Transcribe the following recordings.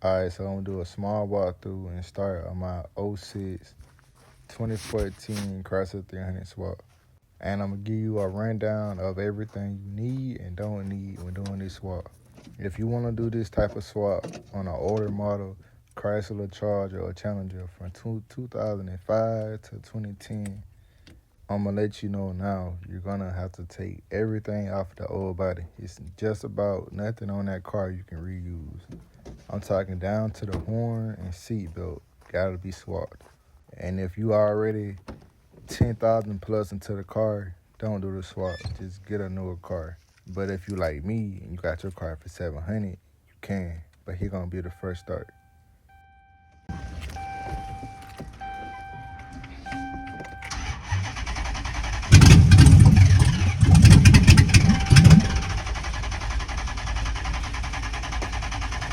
Alright, so I'm gonna do a small walkthrough and start on my '06 2014 Chrysler 300 swap. And I'm gonna give you a rundown of everything you need and don't need when doing this swap. If you wanna do this type of swap on an older model Chrysler Charger or Challenger from 2005 to 2010, I'm gonna let you know now, you're gonna have to take everything off the old body. It's just about nothing on that car you can reuse. I'm talking down to the horn and seat belt, gotta be swapped. And if you already 10,000 plus into the car, don't do the swap, just get a newer car. But if you like me and you got your car for 700, you can. But here gonna be the first start.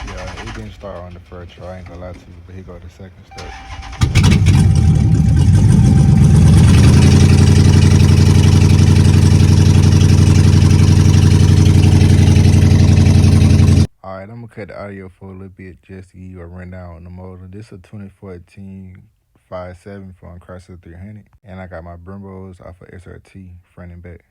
Yeah, it didn't start on the first try, I ain't gonna lie to you, but here go the second start. Alright, I'm gonna cut the audio for a little bit just to give you a rundown on the motor. This is a 2014 5.7 from Chrysler 300, and I got my Brembos off of SRT front and back.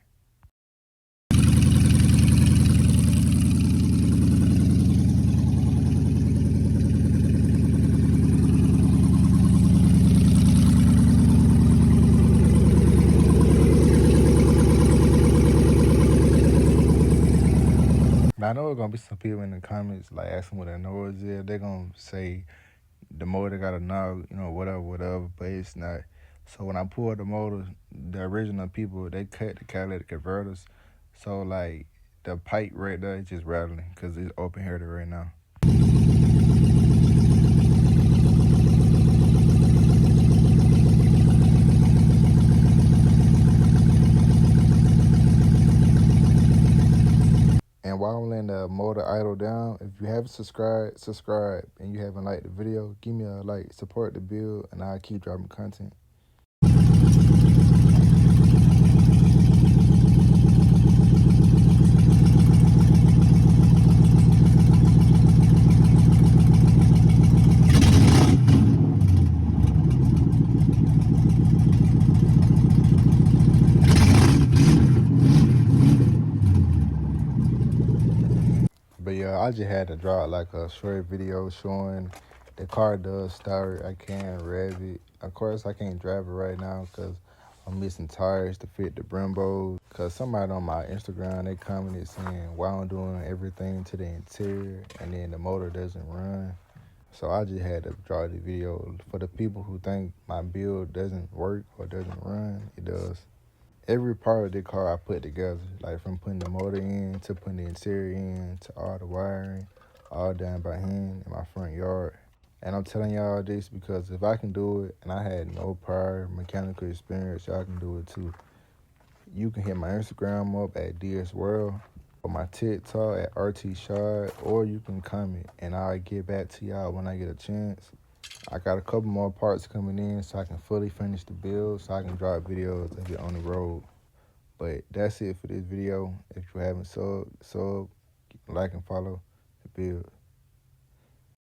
Now I know there's gonna be some people in the comments like asking what that noise is. They're gonna say the motor got a knob, whatever, but it's not. So when I pulled the motor, the original people, they cut the catalytic converters. So like the pipe right there is just rattling because it's open here right now. And while I'm letting the motor idle down, if you haven't subscribe, and you haven't liked the video, give me a like, support the build, and I'll keep dropping content. But yeah, I just had to drop like a short video showing the car does start. I can rev it. Of course, I can't drive it right now because I'm missing tires to fit the Brembos. Because somebody on my Instagram, they commented saying why I'm doing everything to the interior and then the motor doesn't run. So I just had to draw the video. For the people who think my build doesn't work or doesn't run, it does. Every part of the car I put together, like from putting the motor in to putting the interior in to all the wiring, all done by hand in my front yard. And I'm telling y'all this because if I can do it and I had no prior mechanical experience, y'all can do it too. You can hit my Instagram up at DS World or my TikTok at RT Shard, or you can comment and I'll get back to y'all when I get a chance. I got a couple more parts coming in so I can fully finish the build so I can drop videos and get on the road. But that's it for this video. If you haven't sub, like and follow the build.